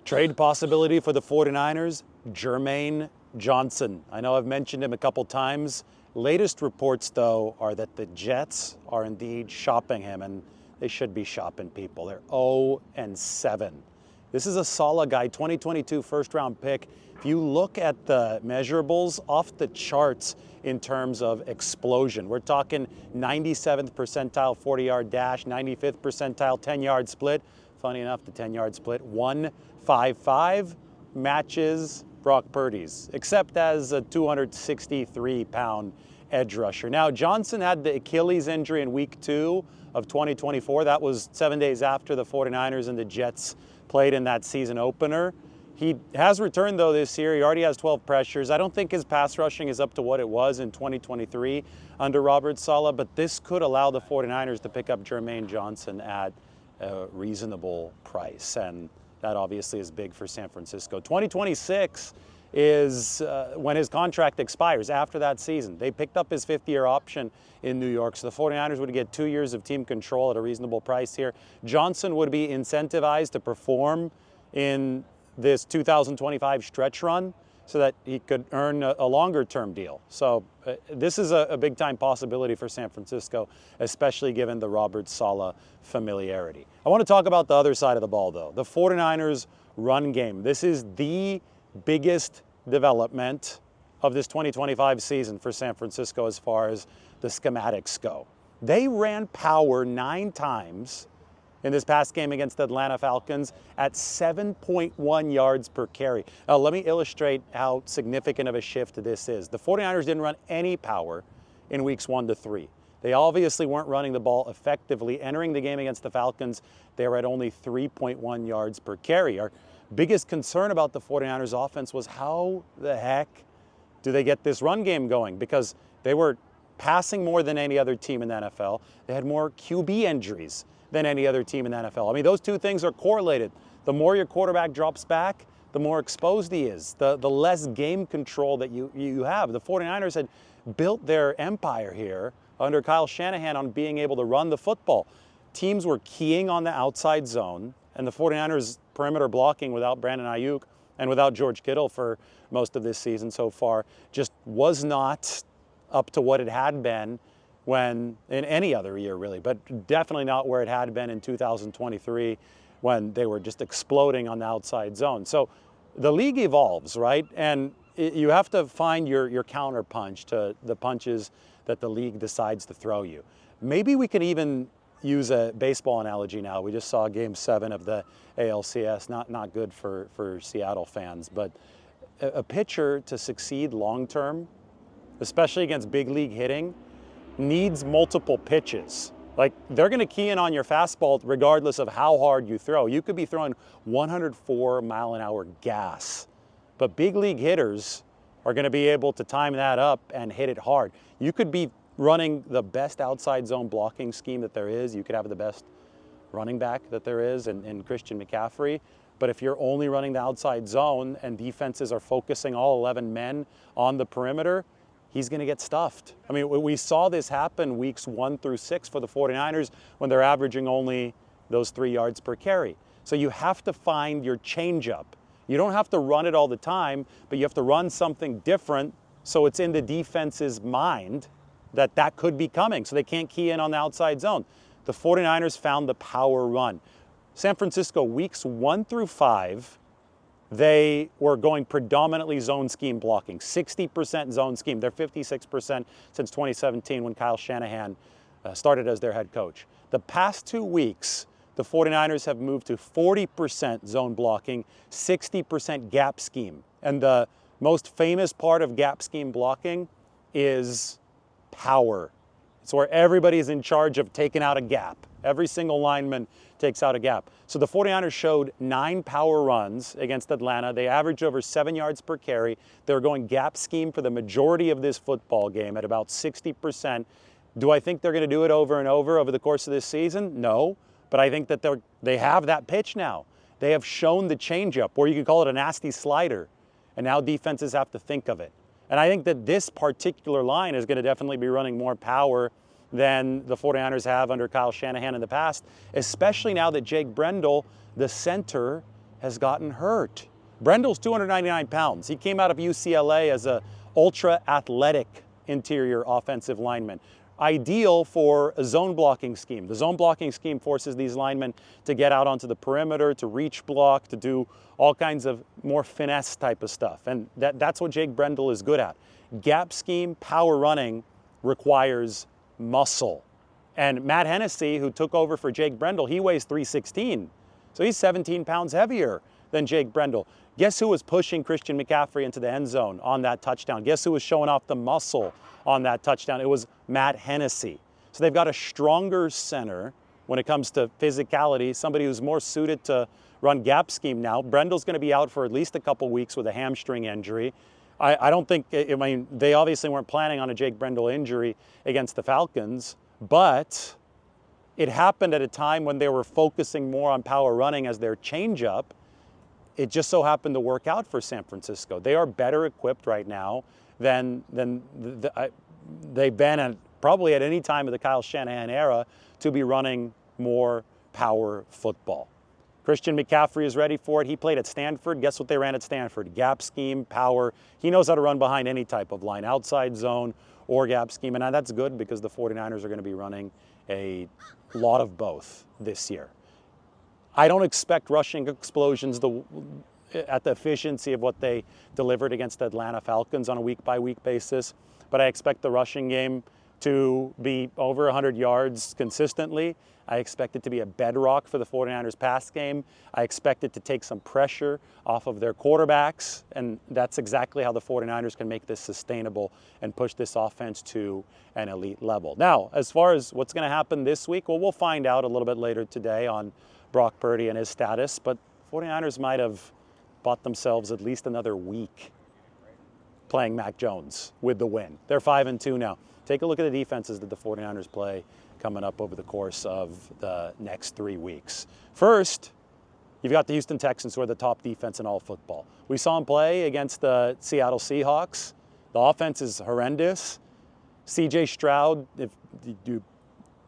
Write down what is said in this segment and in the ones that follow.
Trade possibility for the 49ers, Jermaine Johnson. I know I've mentioned him a couple times. Latest reports, though, are that the Jets are indeed shopping him, and they should be shopping people. They're 0-7. This is a solid guy, 2022 first-round pick. If you look at the measurables, off the charts in terms of explosion. We're talking 97th percentile 40-yard dash, 95th percentile 10-yard split. Funny enough, the 10-yard split, 1.55 matches Brock Purdy's, except as a 263-pound edge rusher. Now, Johnson had the Achilles injury in week 2 of 2024. That was 7 days after the 49ers and the Jets played in that season opener. He has returned, though, this year. He already has 12 pressures. I don't think his pass rushing is up to what it was in 2023 under Robert Saleh, but this could allow the 49ers to pick up Jermaine Johnson at a reasonable price, and that obviously is big for San Francisco. 2026 is when his contract expires after that season. They picked up his 5th-year option in New York, so the 49ers would get 2 years of team control at a reasonable price here. Johnson would be incentivized to perform in this 2025 stretch run so that he could earn a longer-term deal. So this is a big-time possibility for San Francisco, especially given the Robert Saleh familiarity. I want to talk about the other side of the ball, though, the 49ers run game. This is the biggest development of this 2025 season for San Francisco as far as the schematics go. They ran power 9 times in this past game against the Atlanta Falcons at 7.1 yards per carry. Now, let me illustrate how significant of a shift this is. The 49ers didn't run any power in weeks 1 to 3. They obviously weren't running the ball effectively. Entering the game against the Falcons, they were at only 3.1 yards per carry. Our biggest concern about the 49ers offense was how the heck do they get this run game going? Because they were passing more than any other team in the NFL. They had more QB injuries than any other team in the NFL. I mean, those two things are correlated. The more your quarterback drops back, the more exposed he is, the less game control that you have. The 49ers had built their empire here under Kyle Shanahan on being able to run the football. Teams were keying on the outside zone, and the 49ers perimeter blocking without Brandon Ayuk and without George Kittle for most of this season so far just was not up to what it had been when in any other year, really, but definitely not where it had been in 2023 when they were just exploding on the outside zone. So the league evolves, right? And you have to find your counter punch to the punches that the league decides to throw you. Maybe we can even use a baseball analogy now. We just saw Game 7 of the ALCS, not good for Seattle fans, but a pitcher to succeed long-term, especially against big league hitting, needs multiple pitches. Like, they're going to key in on your fastball regardless of how hard you throw. You could be throwing 104-mile-an-hour gas, but big league hitters are going to be able to time that up and hit it hard. You could be running the best outside zone blocking scheme that there is. You could have the best running back that there is in Christian McCaffrey. But if you're only running the outside zone and defenses are focusing all 11 men on the perimeter, he's going to get stuffed. I mean, we saw this happen weeks 1 through 6 for the 49ers when they're averaging only those 3 yards per carry. So you have to find your changeup. You don't have to run it all the time, but you have to run something different so it's in the defense's mind that could be coming, so they can't key in on the outside zone. The 49ers found the power run. San Francisco, weeks 1 through 5, they were going predominantly zone scheme blocking, 60% zone scheme. They're 56% since 2017 when Kyle Shanahan started as their head coach. The past 2 weeks, the 49ers have moved to 40% zone blocking, 60% gap scheme. And the most famous part of gap scheme blocking is power. It's where everybody's in charge of taking out a gap. Every single lineman takes out a gap. So the 49ers showed 9 power runs against Atlanta. They averaged over 7 yards per carry. They were going gap scheme for the majority of this football game at about 60%. Do I think they're going to do it over and over the course of this season? No, but I think that they have that pitch now. They have shown the changeup, or you could call it a nasty slider, and now defenses have to think of it. And I think that this particular line is going to definitely be running more power than the 49ers have under Kyle Shanahan in the past, especially now that Jake Brendel, the center, has gotten hurt. Brendel's 299 pounds. He came out of UCLA as a ultra athletic interior offensive lineman. Ideal for a zone blocking scheme. The zone blocking scheme forces these linemen to get out onto the perimeter, to reach block, to do all kinds of more finesse type of stuff. And that's what Jake Brendel is good at. Gap scheme, power running requires muscle. And Matt Hennessy, who took over for Jake Brendel, he weighs 316. So he's 17 pounds heavier than Jake Brendel. Guess who was pushing Christian McCaffrey into the end zone on that touchdown? Guess who was showing off the muscle on that touchdown? It was Matt Hennessy. So they've got a stronger center when it comes to physicality, somebody who's more suited to run gap scheme now. Brendel's going to be out for at least a couple weeks with a hamstring injury. I don't think, I mean, they obviously weren't planning on a Jake Brendel injury against the Falcons, but it happened at a time when they were focusing more on power running as their changeup. It just so happened to work out for San Francisco. They are better equipped right now than they've been probably at any time of the Kyle Shanahan era to be running more power football. Christian McCaffrey is ready for it. He played at Stanford. Guess what they ran at Stanford? Gap scheme, power. He knows how to run behind any type of line, outside zone or gap scheme. And that's good because the 49ers are going to be running a lot of both this year. I don't expect rushing explosions at the efficiency of what they delivered against the Atlanta Falcons on a week-by-week basis, but I expect the rushing game to be over 100 yards consistently. I expect it to be a bedrock for the 49ers pass game. I expect it to take some pressure off of their quarterbacks, and that's exactly how the 49ers can make this sustainable and push this offense to an elite level. Now, as far as what's going to happen this week, well, we'll find out a little bit later today on Brock Purdy and his status, but 49ers might have bought themselves at least another week playing Mac Jones with the win. They're 5-2 now. Take a look at the defenses that the 49ers play coming up over the course of the next 3 weeks. First, you've got the Houston Texans, who are the top defense in all football. We saw them play against the Seattle Seahawks. The offense is horrendous. C.J. Stroud, if you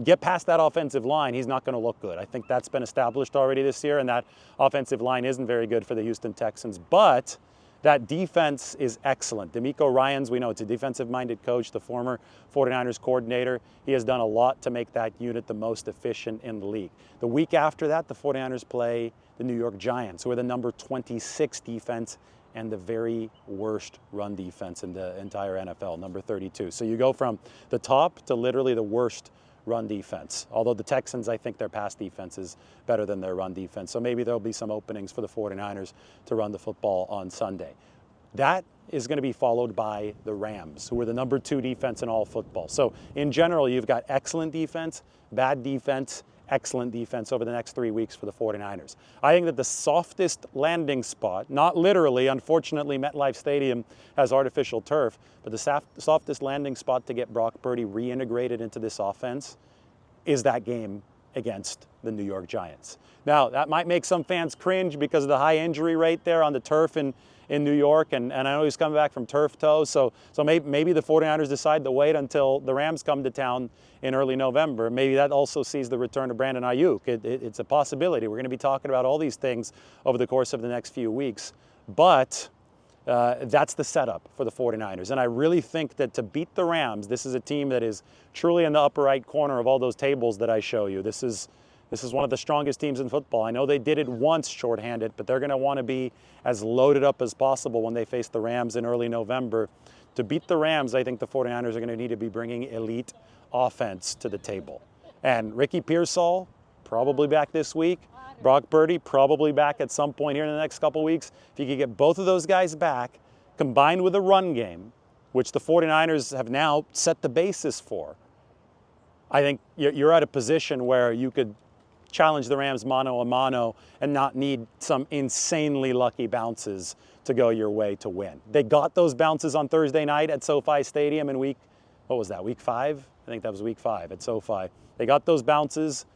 get past that offensive line, he's not going to look good. I think that's been established already this year, and that offensive line isn't very good for the Houston Texans. But that defense is excellent. DeMeco Ryans, we know it's a defensive-minded coach, the former 49ers coordinator. He has done a lot to make that unit the most efficient in the league. The week after that, the 49ers play the New York Giants, who are the number 26 defense and the very worst run defense in the entire NFL, number 32. So you go from the top to literally the worst run defense. Although the Texans, I think their pass defense is better than their run defense. So maybe there'll be some openings for the 49ers to run the football on Sunday. That is going to be followed by the Rams, who are the number 2 defense in all football. So in general, you've got excellent defense, bad defense, excellent defense over the next 3 weeks for the 49ers. I think that the softest landing spot, not literally, unfortunately MetLife Stadium has artificial turf, but the softest landing spot to get Brock Purdy reintegrated into this offense is that game against the New York Giants. Now, that might make some fans cringe because of the high injury rate there on the turf in New York, and I know he's coming back from turf toe, so maybe the 49ers decide to wait until the Rams come to town in early November. Maybe that also sees the return of Brandon Ayuk. It's a possibility. We're going to be talking about all these things over the course of the next few weeks, but that's the setup for the 49ers. And I really think that to beat the Rams, this is a team that is truly in the upper right corner of all those tables that I show you. This is one of the strongest teams in football. I know they did it once shorthanded, but they're going to want to be as loaded up as possible when they face the Rams in early November. To beat the Rams, I think the 49ers are going to need to be bringing elite offense to the table. And Ricky Pearsall, probably back this week. Brock Purdy, probably back at some point here in the next couple weeks. If you could get both of those guys back, combined with a run game, which the 49ers have now set the basis for, I think you're at a position where you could challenge the Rams mano a mano and not need some insanely lucky bounces to go your way to win. They got those bounces on Thursday night at SoFi Stadium in week 5? I think that was week 5 at SoFi. They got those bounces.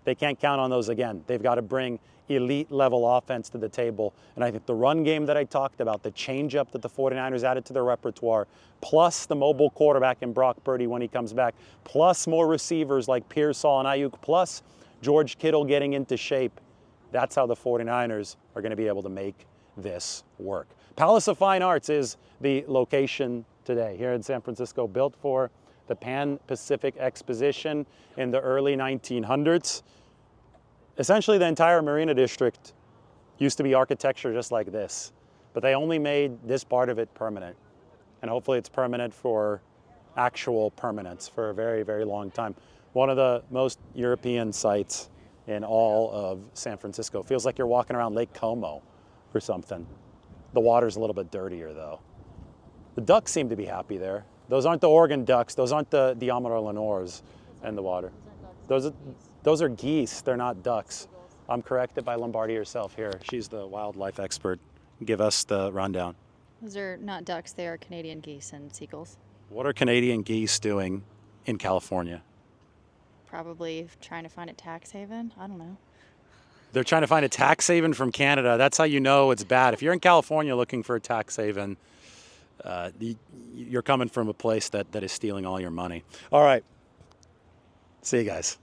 They can't count on those again. They've got to bring elite level offense to the table. And I think the run game that I talked about, the changeup that the 49ers added to their repertoire, plus the mobile quarterback in Brock Purdy when he comes back, plus more receivers like Pearsall and Ayuk, plus George Kittle getting into shape, That's how the 49ers are going to be able to make this work. Palace of Fine Arts is the location today here in San Francisco, built for the Pan-Pacific Exposition in the early 1900s. Essentially, the entire Marina District used to be architecture just like this, but they only made this part of it permanent. And hopefully it's permanent for actual permanence for a very, very long time. One of the most European sites in all of San Francisco. Feels like you're walking around Lake Como or something. The water's a little bit dirtier though. The ducks seem to be happy there. Those aren't the Oregon ducks. Those aren't the Diameter Lenores in the water. Those are geese. They're not ducks. I'm corrected by Lombardi herself here. She's the wildlife expert. Give us the rundown. Those are not ducks. They are Canadian geese and seagulls. What are Canadian geese doing in California? Probably trying to find a tax haven. I don't know. They're trying to find a tax haven from Canada. That's how you know it's bad. If you're in California looking for a tax haven, you're coming from a place that is stealing all your money. All right. See you guys.